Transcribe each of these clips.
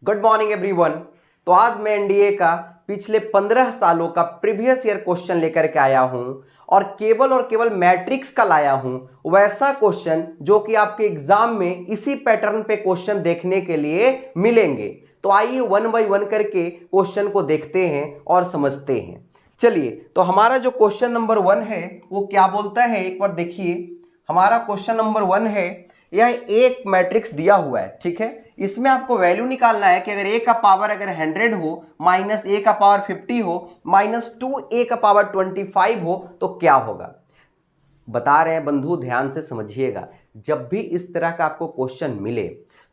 Good morning everyone. तो आज मैं एनडीए का पिछले 15 सालों का प्रीवियस ईयर क्वेश्चन लेकर के आया हूं और केवल मैट्रिक्स का लाया हूं, वैसा क्वेश्चन जो कि आपके एग्जाम में इसी पैटर्न पे क्वेश्चन देखने के लिए मिलेंगे। तो आइए वन बाय वन करके क्वेश्चन को देखते हैं और समझते हैं। चलिए, तो हमारा जो क्वेश्चन नंबर 1 है वो क्या बोलता है, एक बार देखिए। हमारा क्वेश्चन नंबर 1 है, यह एक मैट्रिक्स दिया हुआ है, ठीक है। इसमें आपको वैल्यू निकालना है कि अगर a का पावर अगर 100 हो, माइनस a का पावर 50 हो, माइनस 2a का पावर 25 हो तो क्या होगा। बता रहे हैं बंधु, ध्यान से समझिएगा। जब भी इस तरह का आपको क्वेश्चन मिले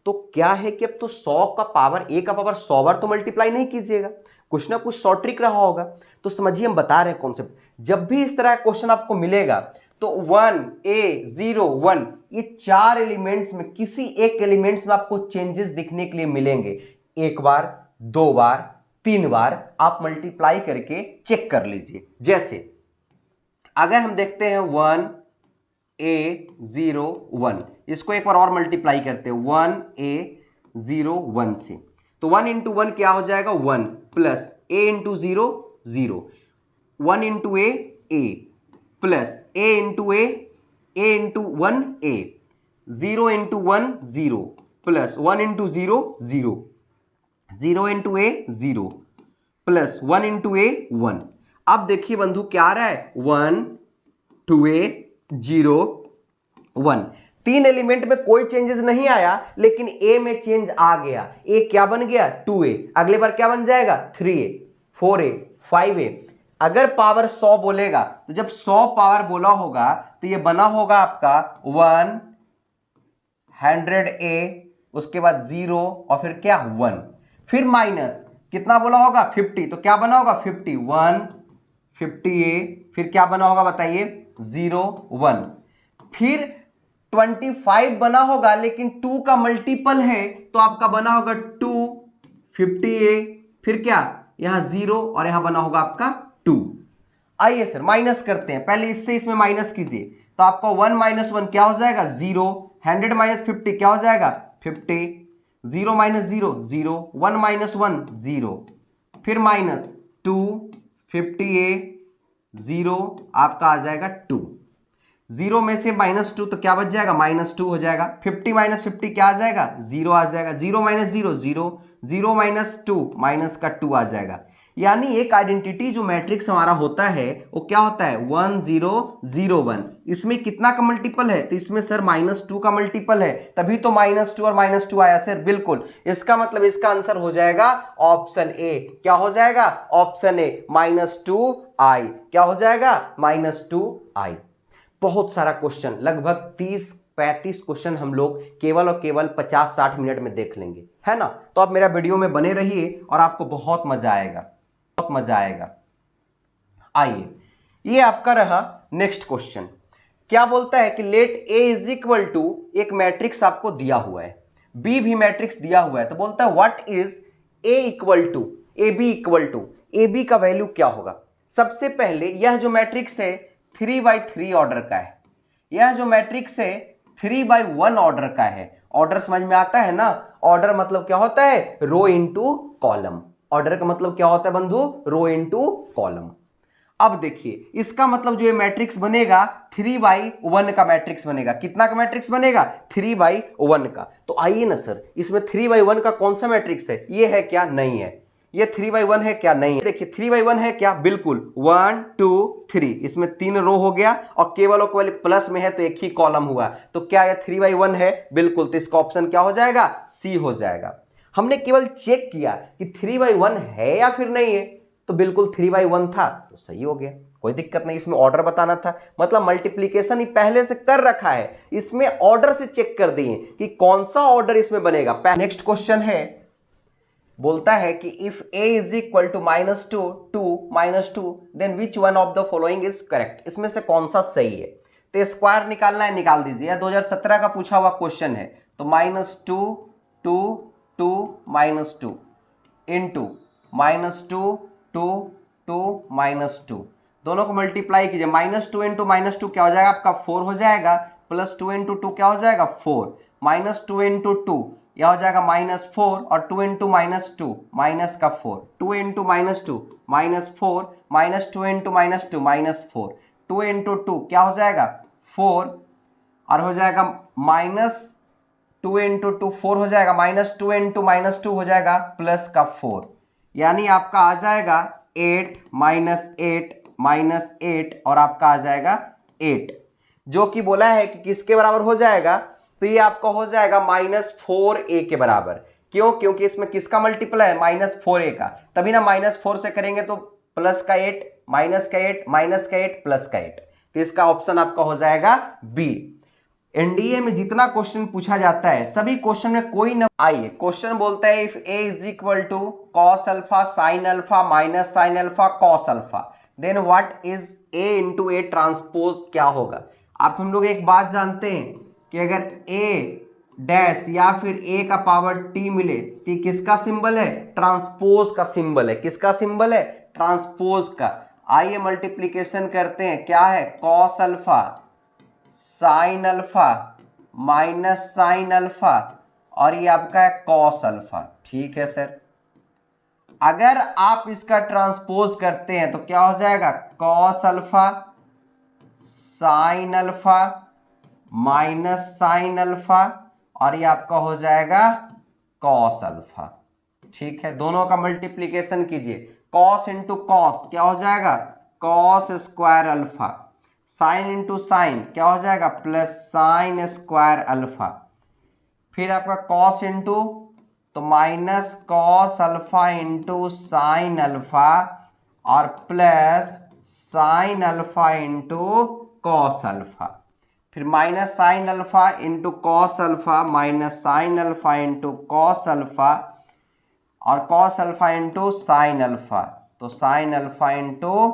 तो क्या है कि अब तो 100 का पावर a का पावर 100 बार तो मल्टीप्लाई नहीं कीजिएगा, कुछ ना कुछ शॉर्ट ट्रिक रहा होगा। तो समझिए, हम बता रहे हैं कॉन्सेप्ट। जब भी इस तरह का क्वेश्चन आपको मिलेगा तो 1 a 0 1 ये चार एलिमेंट्स में किसी एक एलिमेंट्स में आपको चेंजेस दिखने के लिए मिलेंगे। एक बार, दो बार, तीन बार आप मल्टीप्लाई करके चेक कर लीजिए। जैसे अगर हम देखते हैं 1 a 0 1, इसको एक बार और मल्टीप्लाई करते हैं 1 a 0 1 से, तो 1 इंटू 1 क्या हो जाएगा 1 plus a into 0 0, 1 into a plus a into a into 1 a, 0 into 1 0 plus 1 into 0 0, 0 into a 0 plus 1 into a 1। अब देखिए बंधु क्या आ रहा है 1 2a 0 1। तीन एलिमेंट में कोई चेंजेस नहीं आया, लेकिन a में चेंज आ गया। a क्या बन गया 2a, अगले बार क्या बन जाएगा 3a 4a 5a। अगर पावर 100 बोलेगा तो जब 100 पावर बोला होगा तो ये बना होगा आपका 100a, उसके बाद 0 और फिर क्या 1, फिर माइनस कितना बोला होगा 50, तो क्या बना होगा 51 50a, फिर क्या बना होगा बताइए 0 1, फिर 25 बना होगा, लेकिन 2 का मल्टीपल है तो आपका बना होगा 2 50a, फिर क्या यहां 0 और यहां बना होगा आपका 2। आइए सर माइनस करते हैं, पहले इससे इसमें माइनस कीजिए, तो आपका 1 माइनस 1 क्या हो जाएगा 0, 100 माइनस 50 क्या हो जाएगा 50, 0 माइनस 0 0, 1 माइनस 1 0, फिर माइनस 2 50a 0 आपका आ जाएगा 2, 0 में से माइनस 2 तो क्या बच जाएगा माइनस 2 हो जाएगा, 50 माइनस 50 क्या आ जाएगा 0 आ जाएगा, 0 माइनस 0 0, 0 माइनस 2 माइनस का 2 आ जाएगा। यानी एक आइडेंटिटी जो मैट्रिक्स हमारा होता है वो क्या होता है 1 0 0 1। इसमें कितना का मल्टीपल है, तो इसमें सर -2 का मल्टीपल है, तभी तो -2 और -2 आया सर। बिल्कुल, इसका मतलब इसका आंसर हो जाएगा ऑप्शन ए। क्या हो जाएगा ऑप्शन ए -2i। क्या हो जाएगा -2i। बहुत सारा क्वेश्चन, लगभग 30-35 क्वेश्चन हम लोग केवल और केवल 50-60 मिनट में देख लेंगे, है ना। तो आप मेरा वीडियो में बने रहिए और आपको बहुत मजा आएगा, बहुत मजा आएगा। आइए, ये आपका रहा नेक्स्ट क्वेश्चन। क्या बोलता है कि let a is equal to, एक मैट्रिक्स आपको दिया हुआ है, b भी मैट्रिक्स दिया हुआ है, तो बोलता है what is a equal to A B equal to, A B का वैल्यू क्या होगा। सबसे पहले यह जो मैट्रिक्स है 3/3 ऑर्डर का है, यह जो मैट्रिक्स है 3/1 ऑर्डर का है। ऑर्डर समझ में आता है ना, ऑर्डर मतलब क्या होता है रो इनटू कॉलम। ऑर्डर का मतलब क्या होता है बंधु, रो इनटू कॉलम। अब देखिए इसका मतलब जो ये मैट्रिक्स बनेगा 3/1 का मैट्रिक्स बनेगा। कितना का मैट्रिक्स बनेगा 3/1 का। तो आइए ना सर, इसमें 3/1 का कौन सा मैट्रिक्स है, ये है क्या, नहीं है। ये 3/1 है क्या, नहीं है। देखिए 3/1 है क्या, बिल्कुल 1 2 3, इसमें 3 रो हो गया और केवल प्लस में है तो एक ही कॉलम हुआ, तो क्या यह 3/1 है, बिल्कुल। तो इसका ऑप्शन क्या हो जाएगा सी हो जाएगा। हमने केवल चेक किया कि 3/1 है या फिर नहीं है, तो बिल्कुल 3/1 था तो सही हो गया, कोई दिक्कत नहीं। इसमें ऑर्डर बताना था, मतलब मल्टीप्लीकेशन ही पहले से कर रखा है, इसमें ऑर्डर से चेक कर दिए कि कौन सा ऑर्डर इसमें बनेगा। नेक्स्ट क्वेश्चन है, बोलता है कि if a is equal to -2 2 -2 then which one of the following is correct. इसमें से कौन सा सही है, तो स्क्वायर निकालना है, निकाल दीजिए। 2017 का पूछा हुआ क्वेश्चन है, तो -2 2 2 -2 इंटू -2 2 2 -2, दोनों को मल्टीप्लाई कीजिए। -2 इंटू -2 क्या हो जाएगा आपका 4 हो जाएगा, +2 इंटू 2 क्या हो जाएगा 4, -2 इंटू 2 यह हो जाएगा -4 और 2 इंटू -2 माइनस का 4, 2 इंटू -2 -4 -2 इंटू -2 -4, 2 इंटू 2 क्या हो जाएगा 4 और हो जाएगा -2 इंटू 2 4 हो जाएगा, -2 इंटू -2 हो जाएगा प्लस का 4, यानी आपका आ जाएगा 8 -8 और आपका आ जाएगा 8, जो कि बोला है कि किसके बराबर हो जाएगा, तो ये आपका हो जाएगा -4a के बराबर। क्यों? क्योंकि इसमें किसका मल्टीपल है -4a का, तभी ना -4 से करेंगे तो प्लस का 8 माइनस का 8 माइनस का 8 प्लस का 8, तो इसका ऑप्शन आपका हो जाएगा बी। एनडीए में जितना क्वेश्चन पूछा जाता है सभी क्वेश्चन में कोई न आइए क्वेश्चन बोलता है if A is equal to cos alpha sine alpha minus sine alpha cos alpha then what is A into A transpose क्या होगा। आप हम लोग एक बात जानते हैं कि अगर ए डैश या फिर ए का पावर टी मिले तो किसका सिंबल है, ट्रांसपोज का सिंबल है। किसका सिंबल है, ट्रांसपोज का। आइए मल्टीप्लीकेशन करते हैं, क्या है cos alpha sine alpha minus sine alpha और ये आपका है कॉस अल्फा। ठीक है सर, अगर आप इसका ट्रांसपोज करते हैं तो क्या हो जाएगा cos alpha sine alpha minus sine alpha और ये आपका हो जाएगा कॉस अल्फा। ठीक है, दोनों का मल्टीप्लीकेशन कीजिए, कॉस इंटू कॉस क्या हो जाएगा cos square alpha, sine into sine क्या हो जाएगा प्लस साइन स्क्वायर अल्फा, फिर आपका कॉस इंटू तो minus cos alpha into sine alpha और plus sine alpha into cos alpha, फिर minus sine alpha into cos alpha minus sine alpha into cos alpha और cos alpha into sine alpha, तो sine alpha into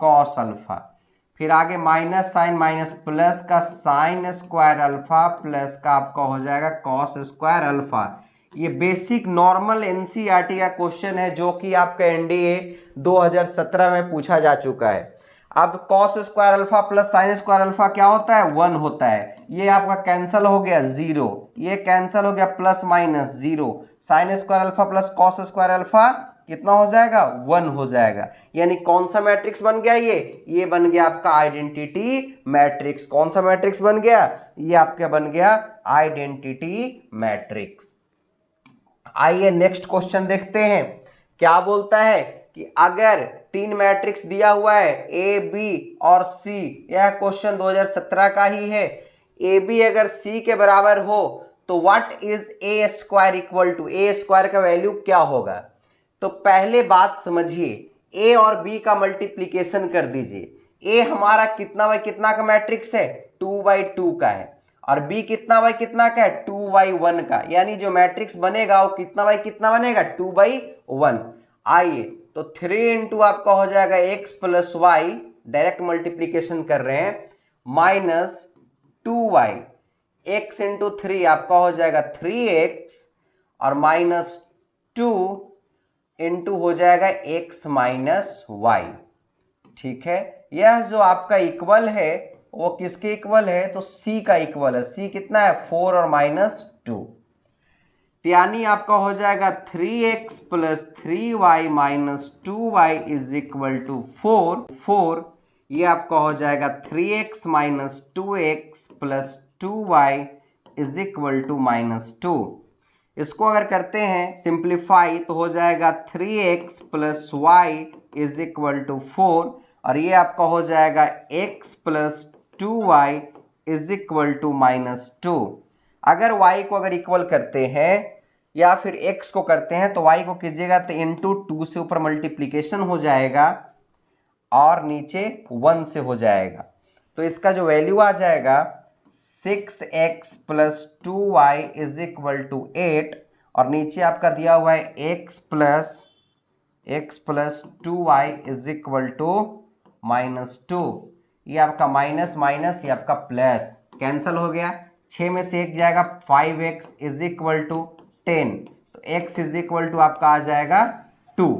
cos alpha, फिर आगे minus sine minus plus का sine square alpha plus का आपका हो जाएगा कॉस स्क्वायर अल्फा। ये बेसिक नॉर्मल एनसीईआरटी का क्वेश्चन है जो कि आपका एनडीए 2017 में पूछा जा चुका है। अब cos square alpha plus sine square alpha क्या होता है 1 होता है, ये आपका कैंसिल हो गया 0, ये कैंसिल हो गया plus minus 0, sign square alpha plus cos square alpha कितना हो जाएगा 1 हो जाएगा, यानी कौन सा मैट्रिक्स बन गया ये बन गया आपका आइडेंटिटी मैट्रिक्स। कौन सा मैट्रिक्स बन गया, ये आपका बन गया आइडेंटिटी मैट्रिक्स। आइए नेक्स्ट क्वेश्चन देखते हैं, क्या बोलता है कि अगर 3 मैट्रिक्स दिया हुआ है ए बी और सी, यह क्वेश्चन 2017 का ही है, ए बी अगर सी के बराबर हो तो what is A square equal to, A square का वैल्यू क्या होगा। तो पहले बात समझिए, ए और बी का मल्टीप्लीकेशन कर दीजिए। ए हमारा कितना बाई कितना का मैट्रिक्स है 2/2 का है और बी कितना बाई कितना का है 2/1 का, यानी जो मैट्रिक्स बनेगा वो कितना बाई कितना बनेगा 2/1। आइए तो 3 इंटू आपका हो जाएगा x plus Y, direct multiplication कर रहे हैं, माइनस 2y, x इंटू 3 आपका हो जाएगा 3x और माइनस 2 इंटू हो जाएगा x माइनस वाई। ठीक है, यह जो आपका इक्वल है वो किसके इक्वल है, तो c का इक्वल है। c कितना है 4 और माइनस 2, यानी आपका हो जाएगा 3x plus 3y minus 2y is equal to 4। ये आपका हो जाएगा 3x minus 2x plus 2y is equal to -2। इसको अगर करते हैं सिंप्लीफाई तो हो जाएगा 3x plus Y is equal to 4 और ये आपका हो जाएगा x plus 2y is equal to -2। अगर y को अगर इक्वल करते हैं या फिर x को करते हैं तो y को कीजिएगा तो इंटू 2 से ऊपर मल्टीप्लीकेशन हो जाएगा और नीचे 1 से हो जाएगा, तो इसका जो वैल्यू आ जाएगा 6x plus 2y is equal to 8 और नीचे आपका दिया हुआ है x plus 2y is equal to -2। ये आपका माइनस माइनस ये आपका प्लस कैंसल हो गया, 6 में से 1 जाएगा 5x इज इक्वल टू 10, तो x इज इक्वल टू आपका आ जाएगा 2।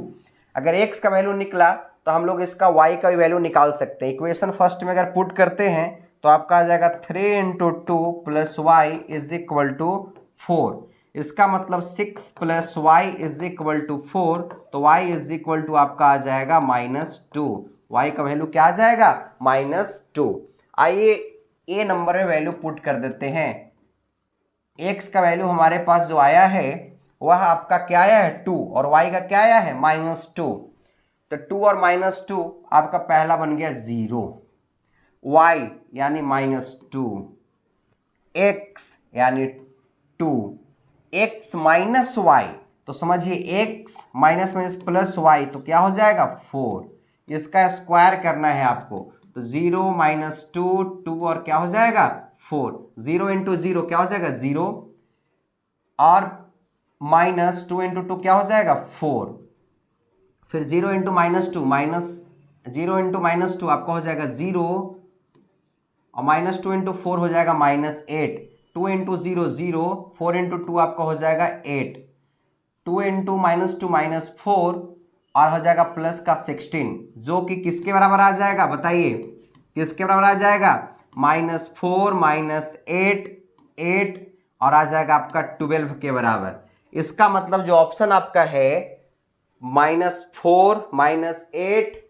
अगर x का वैल्यू निकला तो हम लोग इसका y का भी वैल्यू निकाल सकते हैं। इक्वेशन फर्स्ट में अगर पुट करते हैं तो आपका आ जाएगा 3 into 2 plus Y is equal to 4। इसका मतलब 6 plus Y is equal to 4, तो y इज इक्वल टू आपका आ जाएगा -2। y का वैल्यू क्या आ जाएगा? -2। आइए ए नंबर में वैल्यू पुट कर देते हैं। x का वैल्यू हमारे पास जो आया है वह आपका क्या आया है? 2, और y का क्या आया है? -2। तो 2 और -2 आपका पहला बन गया 0, y यानी -2, x यानी 2, x माइनस y, तो समझिए x minus minus plus y, तो क्या हो जाएगा? 4। इसका स्क्वायर करना है आपको, तो 0 -2 2 और क्या हो जाएगा? 4। 0 इंटू 0 क्या हो जाएगा? 0, और -2 इंटू 2 क्या हो जाएगा? 4। फिर 0 इंटू -2 0 इंटू -2 आपका हो जाएगा 0, और -2 इंटू 4 हो जाएगा -8। 2 इंटू 0 0, 4 इंटू 2 आपका हो जाएगा 8। 2 इंटू -2 -4 और हो जाएगा प्लस का 16, जो कि किसके बराबर आ जाएगा? बताइए किसके बराबर आ जाएगा? -4 -8 8, और आ जाएगा आपका 12 के बराबर। इसका मतलब जो ऑप्शन आपका है -4 -8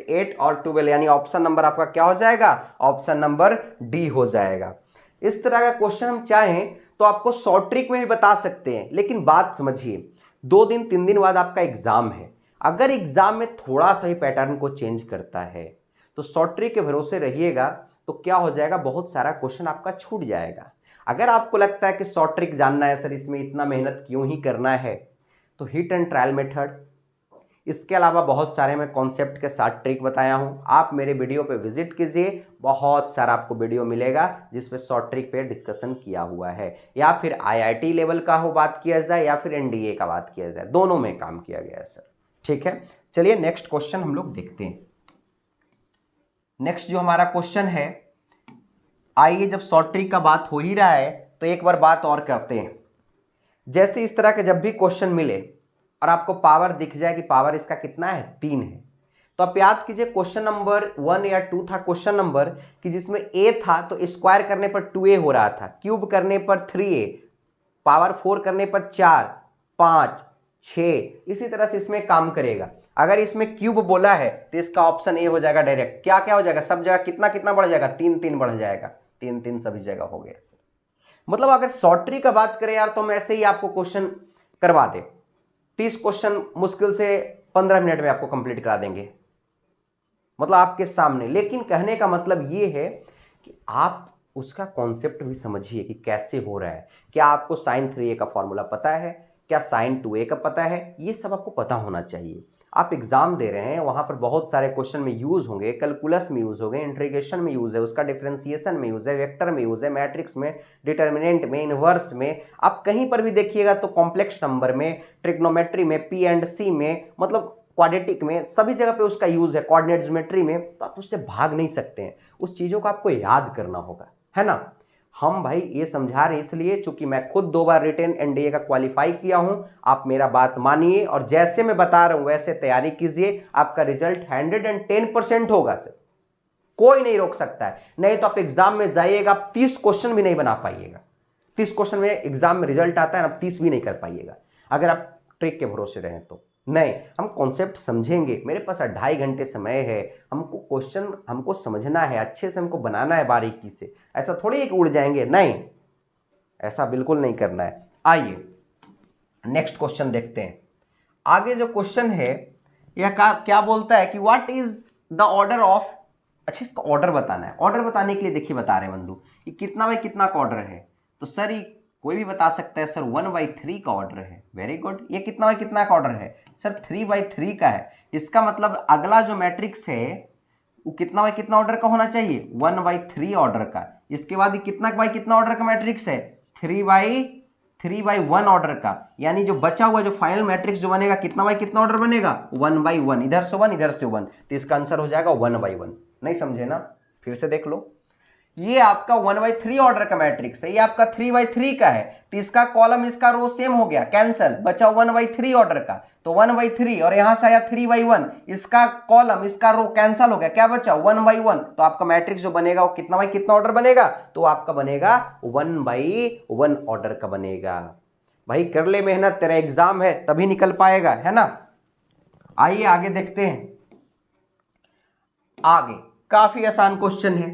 8 और 12, यानी ऑप्शन नंबर आपका क्या हो जाएगा? ऑप्शन नंबर डी हो जाएगा। इस तरह का क्वेश्चन हम चाहें तो आपको शॉर्ट ट्रिक में भी बता सकते हैं, लेकिन बात समझिए, 2 दिन 3 दिन बाद आपका एग्जाम है। अगर एग्जाम में थोड़ा सा ही पैटर्न को चेंज करता है तो शॉर्ट ट्रिक के भरोसे रहिएगा, तो क्या हो जाएगा? बहुत सारा क्वेश्चन आपका छूट जाएगा। अगर आपको लगता है कि शॉर्ट ट्रिक जानना है सर, इसमें इतना मेहनत क्यों ही करना है, तो हिट एंड ट्रायल मेथड, इसके अलावा बहुत सारे मैं कॉन्सेप्ट के साथ ट्रिक बताया हूं। आप मेरे वीडियो पे विजिट कीजिए, बहुत सारा आपको वीडियो मिलेगा जिसपे शॉर्ट ट्रिक पे डिस्कशन किया हुआ है, या फिर आईआईटी लेवल का हो बात किया जाए या फिर एनडीए का बात किया जाए, दोनों में काम किया गया है सर। ठीक है, चलिए नेक्स्ट क्वेश्चन हम लोग देखते हैं। नेक्स्ट जो हमारा क्वेश्चन है, आइए जब शॉर्ट ट्रिक का बात हो ही रहा है तो एक बार बात और करते हैं। जैसे इस तरह के जब भी क्वेश्चन मिले और आपको पावर दिख जाए कि पावर इसका कितना है? 3 है, तो आप याद कीजिए क्वेश्चन नंबर 1 या 2 था क्वेश्चन नंबर, कि जिसमें a था तो स्क्वायर करने पर 2a हो रहा था, क्यूब करने पर 3a, पावर 4 करने पर 4 5 6, इसी तरह से इसमें काम करेगा। अगर इसमें क्यूब बोला है तो इसका ऑप्शन ए हो जाएगा डायरेक्ट। क्या क्या हो जाएगा? सब जगह कितना कितना बढ़ जाएगा? 3 3 बढ़ जाएगा, 3 3 सभी जगह हो गया सर। मतलब अगर शॉर्ट ट्रिक का बात करें यार, तो हम ऐसे ही आपको क्वेश्चन करवा दे, 30 क्वेश्चन मुश्किल से 15 मिनट में आपको कंप्लीट करा देंगे, मतलब आपके सामने। लेकिन कहने का मतलब ये है कि आप उसका कॉन्सेप्ट भी समझिए कि कैसे हो रहा है। क्या आपको sin 3a का फॉर्मूला पता है? क्या sin 2a का पता है? ये सब आपको पता होना चाहिए। आप एग्जाम दे रहे हैं, वहां पर बहुत सारे क्वेश्चन में यूज होंगे, कैलकुलस में यूज होंगे, इंटीग्रेशन में यूज है, उसका डिफरेंशिएशन में यूज है, वेक्टर में यूज है, मैट्रिक्स में, डिटर्मिनेंट में, इनवर्स में, आप कहीं पर भी देखिएगा तो कॉम्प्लेक्स नंबर में, ट्रिग्नोमेट्री में, पी एंड सी में, मतलब क्वाड्रेटिक में, सभी जगह पे उसका यूज है, कोऑर्डिनेट ज्योमेट्री में। तो आप उससे भाग नहीं सकते हैं, उस चीजों को आपको याद करना होगा, है ना। हम भाई ये समझा रहे इसलिए चूंकि मैं खुद 2 बार रिटेन एनडीए का क्वालिफाई किया हूं। आप मेरा बात मानिए और जैसे मैं बता रहा हूं वैसे तैयारी कीजिए, आपका रिजल्ट 110% होगा सर, कोई नहीं रोक सकता है। नहीं तो आप एग्जाम में जाइएगा, 30 क्वेश्चन भी नहीं बना पाइएगा। 30 क्वेश्चन में एग्जाम में रिजल्ट आता है ना, 30 भी नहीं कर पाइएगा अगर आप ट्रिक के भरोसे रहें तो। नहीं, हम कॉन्सेप्ट समझेंगे, मेरे पास 2.5 घंटे समय है, हमको क्वेश्चन हमको समझना है, अच्छे से हमको बनाना है बारीकी से। ऐसा थोड़ी एक उड़ जाएंगे, नहीं, ऐसा बिल्कुल नहीं करना है। आइए नेक्स्ट क्वेश्चन देखते हैं। आगे जो क्वेश्चन है यह क्या बोलता है कि what is the order of, अच्छा इसका ऑर्डर बताना है। ऑर्डर बताने के लिए देखिए बता रहे हैं बंधु कि कितना बाई कितना का ऑर्डर है, तो सर ये कोई भी बता सकता है सर 1/3 का ऑर्डर है। Very good. ये कितना बाई कितना का ऑर्डर है सर? 3/3 का है। इसका मतलब अगला जो मैट्रिक्स है वो कितना बाई कितना ऑर्डर का होना चाहिए? 1/3 ऑर्डर का। इसके बाद कितना बाई कितना ऑर्डर का मैट्रिक्स है? 3/1 ऑर्डर का। यानी जो बचा हुआ जो फाइनल मैट्रिक्स जो बनेगा कितना बाई कितना ऑर्डर बनेगा? 1/1। इधर से 1 इधर से 1, तो इसका आंसर हो जाएगा 1/1। नहीं समझे ना? फिर से देख लो, ये आपका 1/3 ऑर्डर का मैट्रिक्स है, ये आपका 3/3 का है, तो इसका कॉलम इसका रो सेम हो गया, कैंसल, बचा 1/3 ऑर्डर का, तो 1/3 और यहां से आया 3/1, इसका कॉलम इसका रो कैंसल हो गया, क्या बचा 1/1, तो आपका मैट्रिक्स जो बनेगा वो कितना बाई कितना ऑर्डर बनेगा, तो आपका बनेगा 1/1 ऑर्डर का बनेगा। भाई कर ले मेहनत, तेरा एग्जाम है तभी निकल पाएगा, है ना। आइए आगे देखते हैं। आगे काफी आसान क्वेश्चन है,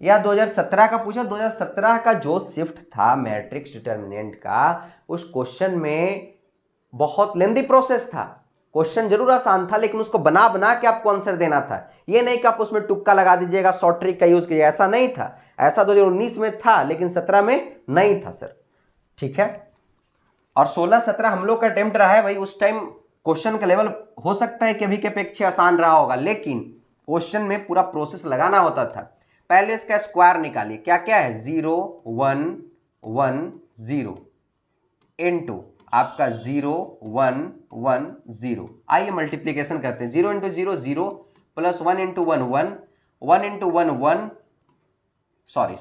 या 2017 का पूछा। 2017 का जो शिफ्ट था मैट्रिक्स डिटर्मिनेंट का, उस क्वेश्चन में बहुत लेंदी प्रोसेस था। क्वेश्चन जरूर आसान था लेकिन उसको बना बना के आपको आंसर देना था। ये नहीं कि आप उसमें तुक्का लगा दीजिएगा, शॉर्ट ट्रिक का यूज कीजिएगा, ऐसा नहीं था। ऐसा 2019 में था लेकिन 17 में नहीं था सर, ठीक है। और 16-17 हम लोग का अटेम्प्ट रहा है भाई। उस टाइम क्वेश्चन का लेवल हो सकता है कि अभी के अपेक्षा आसान रहा होगा, लेकिन क्वेश्चन में पूरा प्रोसेस लगाना होता था। पहले इसका स्क्वायर निकालिए, क्या क्या है 0 1 1 0 इनटू आपका 0 1 1 0। आइए मल्टीप्लीकेशन करते हैं। 0 into 0 0 plus 1 into 1 1 1 into 1 1 sorry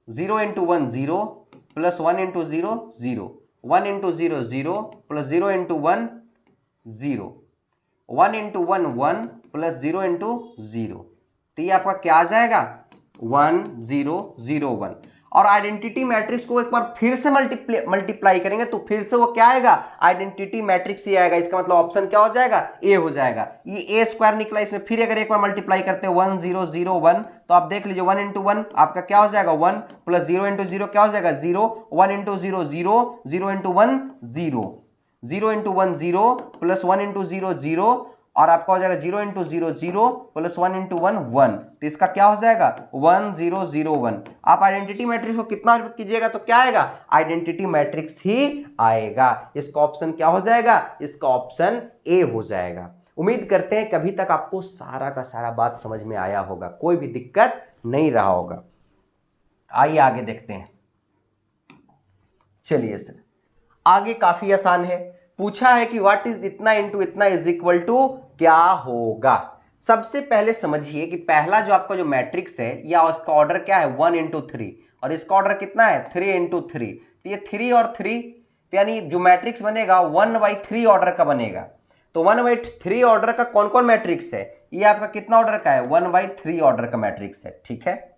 0 into 1 0 plus 1 into 0 0 1 into 0 0 plus 0 into 1 0 1 into 1 1 plus 0 into 0, तो ये आपका क्या आ जाएगा 1 0 0 1। और आइडेंटिटी मैट्रिक्स को एक बार फिर से मल्टीप्लाई करेंगे तो फिर से वो क्या आएगा, आइडेंटिटी मैट्रिक्स ही आएगा। इसका मतलब ऑप्शन क्या हो जाएगा, ए हो जाएगा। ये ए स्क्वायर निकला, इसमें फिर अगर एक बार मल्टीप्लाई करते हैं 1 0 0 1, तो आप देख लीजिए 1 इंटू 1 आपका क्या हो जाएगा 1 प्लस 0 इंटू 0 क्या हो जाएगा 0 1 into 0 0 0 into 1 0 0 into 1 0 plus 1 into 0 0 और आपका हो जाएगा 0 इंटू 0 0 प्लस 1 इंटू 1 1, तो इसका क्या हो जाएगा 1 0 0 1। आप आइडेंटिटी मैट्रिक्स को कितना कीजिएगा तो क्या आएगा, आइडेंटिटी मैट्रिक्स ही आएगा। इसका ऑप्शन क्या हो जाएगा, इसका ऑप्शन ए हो जाएगा। उम्मीद करते हैं कि अभी तक आपको सारा का सारा बात समझ में आया होगा, कोई भी दिक्कत नहीं रहा होगा। आइए आगे देखते हैं। चलिए सर, आगे काफी आसान है। पूछा है कि व्हाट इज इतना इंटू इतना इज इक्वल टू क्या होगा। सबसे पहले समझिए कि पहला जो आपका जो मैट्रिक्स है या उसका ऑर्डर क्या है 1 इंटू 3 और इसका ऑर्डर कितना है 3 इंटू 3, तो ये 3 और 3 यानी जो मैट्रिक्स बनेगा 1/3 ऑर्डर का बनेगा। तो 1/3 ऑर्डर का कौन कौन मैट्रिक्स है, ये आपका कितना ऑर्डर का है 1/3 ऑर्डर का मैट्रिक्स है, ठीक है।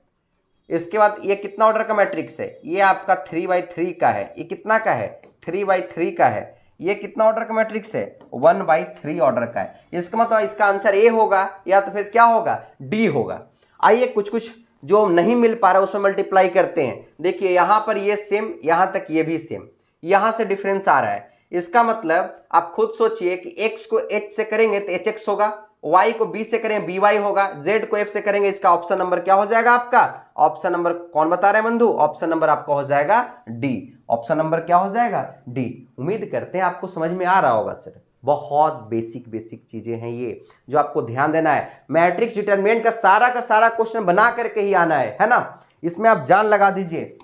इसके बाद ये कितना ऑर्डर का मैट्रिक्स है, ये आपका 3/3 का है। ये कितना का है 3/3 का है। ये कितना ऑर्डर का मैट्रिक्स है 1/3 ऑर्डर का है। इसका मतलब इसका आंसर ए होगा या तो फिर क्या होगा डी होगा। आइए कुछ कुछ जो नहीं मिल पा रहा है उसमें मल्टीप्लाई करते हैं। देखिए यहां पर ये सेम, यहां तक ये भी सेम, यहां से डिफरेंस आ रहा है। इसका मतलब आप खुद सोचिए कि x को h से करेंगे तो hx होगा, y को b से करें by होगा, z को f से करेंगे। इसका ऑप्शन नंबर क्या हो जाएगा आपका, ऑप्शन नंबर कौन बता रहे हैं बंधु, ऑप्शन नंबर आपका हो जाएगा डी। ऑप्शन नंबर क्या हो जाएगा डी। उम्मीद करते हैं आपको समझ में आ रहा होगा सर। बहुत बेसिक चीजें हैं ये जो आपको ध्यान देना है। मैट्रिक्स डिटरमिनेंट का सारा क्वेश्चन बना करके ही आना है ना। इसमें आप जान लगा दीजिए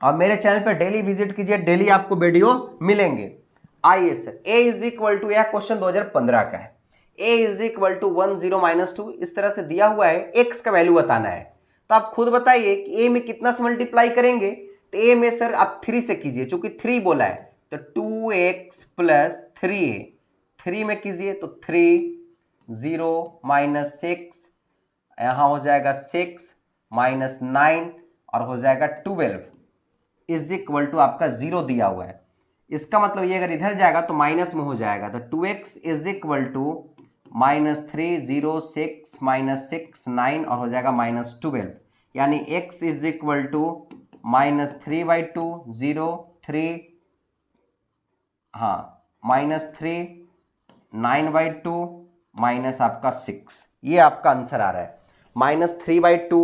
और मेरे चैनल पर डेली विजिट कीजिए, डेली आपको वीडियो मिलेंगे। आइए sir, a is equal to, यह क्वेश्चन 2015 का है। a इज इक्वल टू 1 0 -2 इस तरह से दिया हुआ है, x का वैल्यू बताना है। तो आप खुद बताइए कि a में कितना से मल्टीप्लाई करेंगे, तो a में सर आप 3 से कीजिए, चूंकि 3 बोला है तो 2x प्लस 3a, 3 में कीजिए तो 3 0 -6, यहां हो जाएगा 6 -9 और हो जाएगा 12 इज इक्वल टू आपका 0 दिया हुआ है। इसका मतलब ये अगर इधर जाएगा तो माइनस में हो जाएगा, तो 2x इज इक्वल टू -3 0 6 -6 9 और हो जाएगा -12, यानी x इज इक्वल टू -3/2 0 3 हाँ -3 9/2 माइनस आपका 6, ये आपका आंसर आ रहा है। -3/2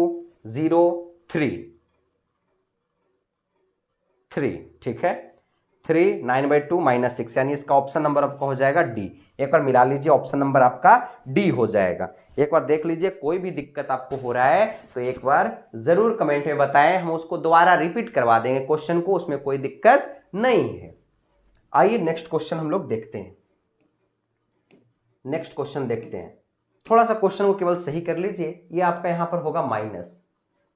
0 3 3, ठीक है। 3 9/2 -6, यानी इसका ऑप्शन नंबर आपका हो जाएगा डी। एक बार मिला लीजिए, ऑप्शन नंबर आपका डी हो जाएगा। एक बार देख लीजिए, कोई भी दिक्कत आपको हो रहा है तो एक बार जरूर कमेंट में बताएं, हम उसको दोबारा रिपीट करवा देंगे क्वेश्चन को, उसमें कोई दिक्कत नहीं है। आइए नेक्स्ट क्वेश्चन हम लोग देखते हैं। नेक्स्ट क्वेश्चन देखते हैं। थोड़ा सा क्वेश्चन को केवल सही कर लीजिए, ये आपका यहां पर होगा माइनस,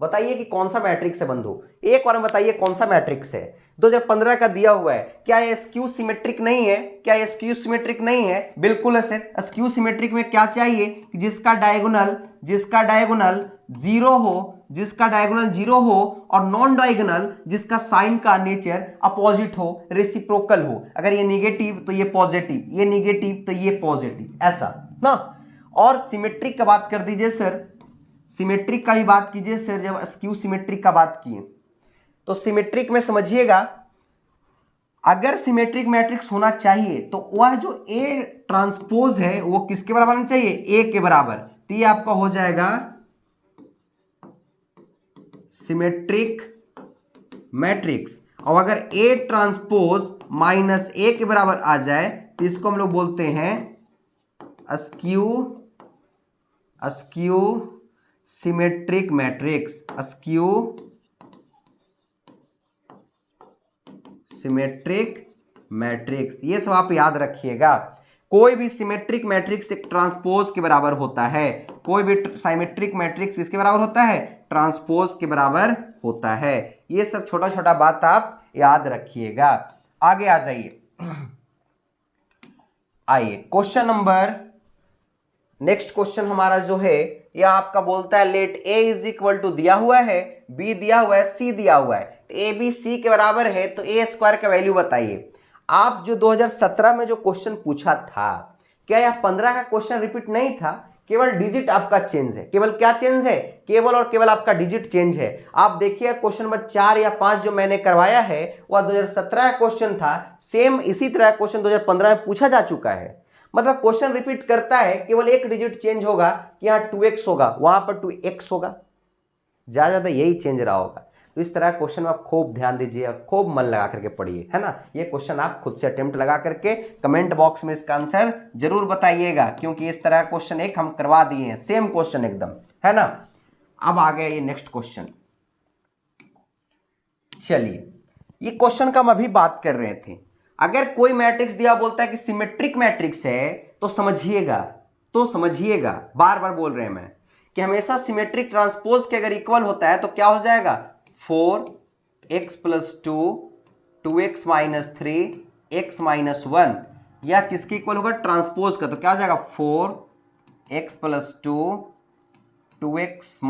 बताइए कि कौन सा मैट्रिक्स है बंधु, एक बार में बताइए कौन सा मैट्रिक्स है। 2015 का दिया हुआ है, क्या ये स्क्यू सिमेट्रिक नहीं है? क्या ये स्क्यू सिमेट्रिक नहीं है? बिल्कुल है सर। स्क्यू सिमेट्रिक में क्या चाहिए कि जिसका डायगोनल जीरो हो, जिसका डायगोनल जीरो हो, और नॉन डायगोनल जिसका साइन का नेचर अपोजिट हो, रेसिप्रोकल हो। अगर ये निगेटिव तो ये पॉजिटिव, ये निगेटिव तो ये पॉजिटिव, ऐसा ना। और सिमेट्रिक का बात कर दीजिए सर, सिमेट्रिक का ही बात कीजिए सर। जब स्क्यू सिमेट्रिक का बात किए तो सिमेट्रिक में समझिएगा, अगर सिमेट्रिक मैट्रिक्स होना चाहिए तो वह जो ए ट्रांसपोज है वो किसके बराबर होना चाहिए? ए के बराबर। तो ये आपका हो जाएगा सिमेट्रिक मैट्रिक्स। और अगर ए ट्रांसपोज माइनस ए के बराबर आ जाए तो इसको हम लोग बोलते हैं skew symmetric matrix. Skew symmetric matrix, ये सब आप याद रखिएगा। कोई भी सिमेट्रिक मैट्रिक्स एक ट्रांसपोज के बराबर होता है, कोई भी सिमेट्रिक मैट्रिक्स किसके बराबर होता है? ट्रांसपोज के बराबर होता है। ये सब छोटा छोटा बात आप याद रखिएगा। आगे आ जाइए, आइए क्वेश्चन नंबर, नेक्स्ट क्वेश्चन हमारा जो है यह आपका बोलता है let A is equal to दिया हुआ है, बी दिया हुआ है, सी दिया हुआ है। ए बी सी के बराबर है तो ए स्क्वायर का वैल्यू बताइए। आप जो 2017 में जो क्वेश्चन पूछा था, क्या यह 15 का क्वेश्चन रिपीट नहीं था? केवल डिजिट आपका चेंज है। केवल क्या चेंज है? केवल और केवल आपका डिजिट चेंज है। आप देखिए क्वेश्चन नंबर 4 या 5 जो मैंने करवाया है वह 2017 का क्वेश्चन था। सेम इसी तरह क्वेश्चन 2015 में पूछा जा चुका है। मतलब क्वेश्चन रिपीट करता है, केवल एक डिजिट चेंज होगा कि यहाँ 2x होगा, वहां पर 2x होगा, ज्यादा यही चेंज रहा होगा। तो इस तरह क्वेश्चन में आप खूब ध्यान दीजिए और खूब मन लगा करके पढ़िए, है ना। ये क्वेश्चन आप खुद से अटेम्प्ट लगा करके कमेंट बॉक्स में इसका आंसर जरूर बताइएगा, क्योंकि इस तरह क्वेश्चन एक हम करवा दिए हैं, सेम क्वेश्चन एकदम, है ना। अब आ गया ये नेक्स्ट क्वेश्चन। चलिए, ये क्वेश्चन का हम अभी बात कर रहे थे। अगर कोई मैट्रिक्स दिया बोलता है कि सिमेट्रिक मैट्रिक्स है तो समझिएगा, बार बार बोल रहे हैं मैं कि हमेशा सिमेट्रिक ट्रांसपोज के अगर इक्वल होता है तो क्या हो जाएगा? 4x + 2 2x - 3 x - 1, या किसके इक्वल होगा? ट्रांसपोज का। तो क्या हो जाएगा? 4x + 2 2x -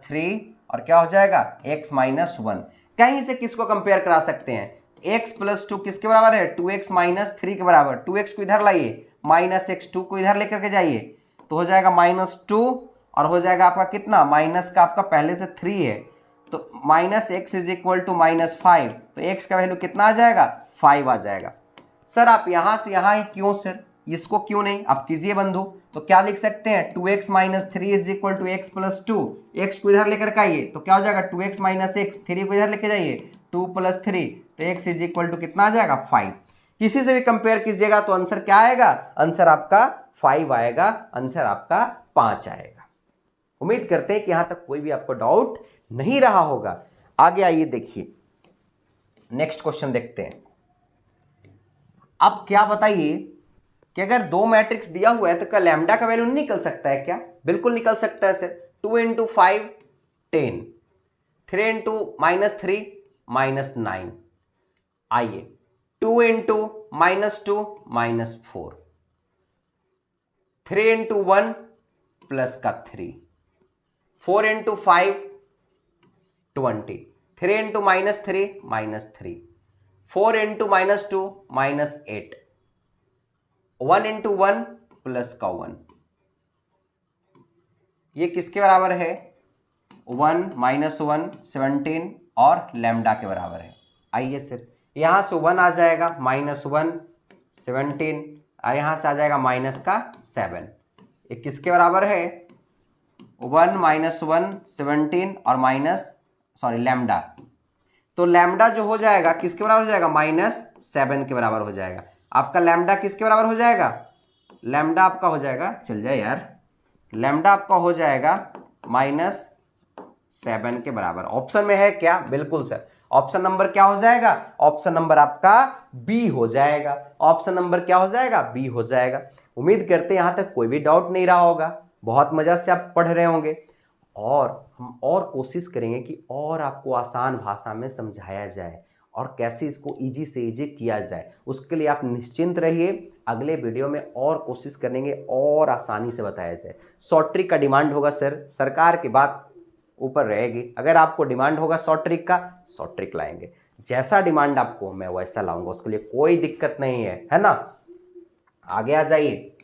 3 और क्या हो जाएगा? x - 1। कहीं से किसको कंपेयर करा सकते हैं? x + 2 किसके बराबर है? 2x - 3 के बराबर। 2x को इधर लाइए, -x, 2 को इधर लेकर के जाइए, तो हो जाएगा -2 और हो जाएगा आपका कितना? माइनस का आपका पहले से 3 है, तो -x = -5, तो x का वैल्यू कितना आ जाएगा? 5 आ जाएगा। सर आप यहां से यहां ही क्यों सर, इसको क्यों नहीं? आप कीजिए बंधु। तो क्या लिख सकते हैं? 2x - 3 = x + 2। x को इधर लेकर के आइए तो क्या हो जाएगा? 2x - x, 3 को इधर लेके जाइए, 2 + 3, तो x = कितना आ जाएगा? 5। किसी से भी कंपेयर कीजिएगा तो आंसर क्या आएगा? आंसर आपका 5 आएगा, आंसर आपका 5 आएगा। उम्मीद करते हैं कि यहां तक कोई भी आपको डाउट नहीं रहा होगा। आगे आइए, देखिए नेक्स्ट क्वेश्चन देखते हैं। अब क्या बताइए कि अगर दो मैट्रिक्स दिया हुआ है तो क्या लैम्डा का वैल्यू निकल सकता है क्या? बिल्कुल निकल सकता है सर। 2 × 5 10, 3 × -3 -9। आइए 2 × -2 -4, 3 × 1 +3, 4 × 5 20, 3 × -3 -3, 4 × -2 -8, 1 × 1 +1। ये किसके बराबर है? 1 -1 17 और लैम्डा के बराबर है। आइए सर, यहां से 1 आ जाएगा, -1 17 और यहां से आ जाएगा -7। ये किसके बराबर है? 1 -1 17 और लैम्डा। तो लैम्डा जो हो जाएगा किसके बराबर हो जाएगा? -7 के बराबर हो जाएगा। आपका लैम्डा किसके बराबर हो जाएगा? लैम्डा आपका हो जाएगा, चल जाए यार, लैम्डा आपका हो जाएगा -7 के बराबर। ऑप्शन में है क्या? बिल्कुल सर। ऑप्शन नंबर क्या हो जाएगा? ऑप्शन नंबर आपका बी हो जाएगा। ऑप्शन नंबर क्या हो जाएगा? बी हो जाएगा। उम्मीद करते हैं यहां तक कोई भी डाउट नहीं रहा होगा, बहुत मजा से आप पढ़ रहे होंगे। और हम और कोशिश करेंगे कि और आपको आसान भाषा में समझाया जाए और कैसे इसको इजी से इजी किया जाए। उसके लिए आप निश्चिंत रहिए, अगले वीडियो में और कोशिश करेंगे और आसानी से बताया जाए। शॉर्ट ट्रिक का डिमांड होगा सर, सरकार की बात ऊपर रहेगी। अगर आपको डिमांड होगा शॉर्ट ट्रिक का, शॉर्ट ट्रिक लाएंगे। जैसा डिमांड आपको मैं वैसा लाऊंगा, उसके लिए कोई दिक्कत नहीं है ना। आगे आ जाइए।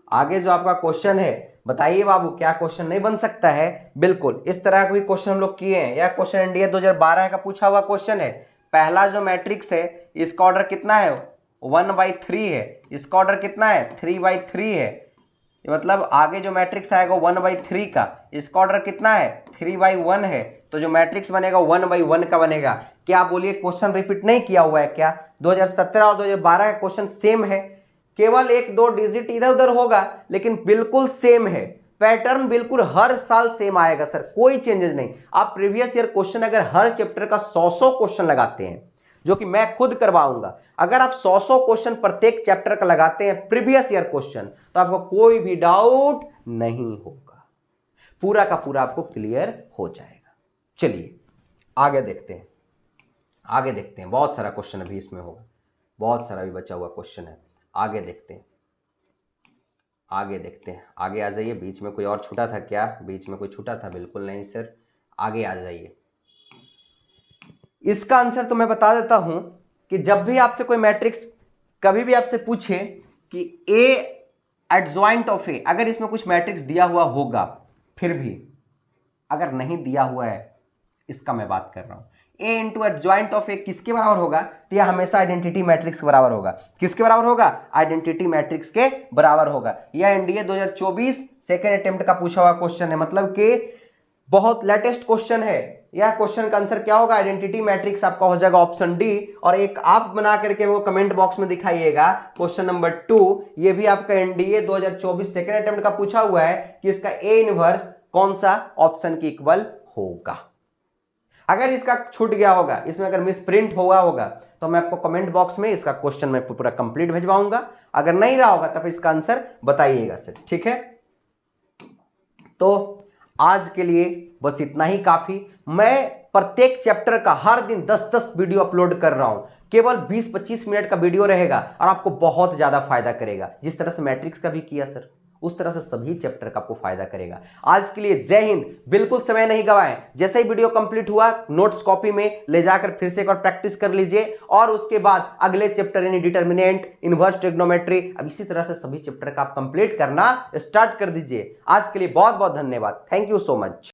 आगे जो आपका क्वेश्चन है, बताइए बाबू क्या क्वेश्चन नहीं बन सकता है? बिल्कुल, इस तरह का भी क्वेश्चन हम लोग किए हैं। यह क्वेश्चन एनडीए 2012 का पूछा हुआ क्वेश्चन है। पहला जो मैट्रिक्स है इसका ऑर्डर कितना है? 1/3 है। इसका ऑर्डर कितना है? 3/3 है। मतलब आगे जो मैट्रिक्स आएगा 1/3 का, इसका ऑर्डर कितना है? 3/1 है। तो जो मैट्रिक्स बनेगा 1/1 का बनेगा। क्या बोलिए क्वेश्चन रिपीट नहीं किया हुआ है क्या? 2017 और 2012 का क्वेश्चन सेम है, केवल 1-2 डिजिट इधर उधर होगा, लेकिन बिल्कुल सेम है। पैटर्न बिल्कुल हर साल सेम आएगा सर, कोई चेंजेस नहीं। आप प्रीवियस ईयर क्वेश्चन अगर हर चैप्टर का 100 क्वेश्चन लगाते हैं, जो कि मैं खुद करवाऊंगा, अगर आप 100 क्वेश्चन प्रत्येक चैप्टर का लगाते हैं प्रीवियस ईयर क्वेश्चन, तो आपको कोई भी डाउट नहीं होगा, पूरा का पूरा आपको क्लियर हो जाएगा। चलिए आगे देखते हैं, आगे देखते हैं। बहुत सारा क्वेश्चन अभी इसमें होगा, बहुत सारा भी बचा हुआ क्वेश्चन है। आगे देखते हैं, आगे देखते हैं। आगे आ जाइए। बीच में कोई और छूटा था क्या? बीच में कोई छूटा था? बिल्कुल नहीं सर, आगे आ जाइए। इसका आंसर तो मैं बता देता हूं कि जब भी आपसे कोई मैट्रिक्स कभी भी आपसे पूछे कि ए एडजॉइंट ऑफ ए, अगर इसमें कुछ मैट्रिक्स दिया हुआ होगा, फिर भी अगर नहीं दिया हुआ है, इसका मैं बात कर रहा हूं, ए इंटू एडजॉइंट ऑफ ए किसके बराबर होगा? तो यह हमेशा आइडेंटिटी मैट्रिक्स के बराबर होगा। किसके बराबर होगा? आइडेंटिटी मैट्रिक्स के बराबर होगा। यह एनडीए 2024 सेकेंड अटेम्प्ट का पूछा हुआ क्वेश्चन है, मतलब कि बहुत लेटेस्ट क्वेश्चन है। यह क्वेश्चन का आंसर क्या होगा? आइडेंटिटी मैट्रिक्स आपका हो जाएगा ऑप्शन डी। और एक आप बना करके वो कमेंट बॉक्स में दिखाइएगा। क्वेश्चन नंबर 2, ये भी आपका एनडीए 2024 सेकेंड अटेम्प्ट का पूछा हुआ है कि इसका ए इनवर्स कौन सा ऑप्शन के इक्वल होगा। अगर इसका छूट गया होगा, इसमें अगर मिस प्रिंट हुआ होगा, तो मैं आपको कमेंट बॉक्स में इसका क्वेश्चन मैं पूरा कंप्लीट भिजवाऊंगा। अगर नहीं रहा होगा तब इसका आंसर बताइएगा सर, ठीक है? तो आज के लिए बस इतना ही काफी। मैं प्रत्येक चैप्टर का हर दिन 10-10 वीडियो अपलोड कर रहा हूं, केवल 20-25 मिनट का वीडियो रहेगा और आपको बहुत ज्यादा फायदा करेगा। जिस तरह से मैट्रिक्स का भी किया सर, उस तरह से सभी चैप्टर का आपको फायदा करेगा। आज के लिए जय हिंद। बिल्कुल समय नहीं गवाएं, जैसे ही वीडियो कंप्लीट हुआ नोट्स कॉपी में ले जाकर फिर से एक और प्रैक्टिस कर लीजिए, और उसके बाद अगले चैप्टर यानी डिटर्मिनेंट, इनवर्स ट्रिग्नोमेट्री, अब इसी तरह से सभी चैप्टर का आप कंप्लीट करना स्टार्ट कर दीजिए। आज के लिए बहुत बहुत धन्यवाद। Thank you so much.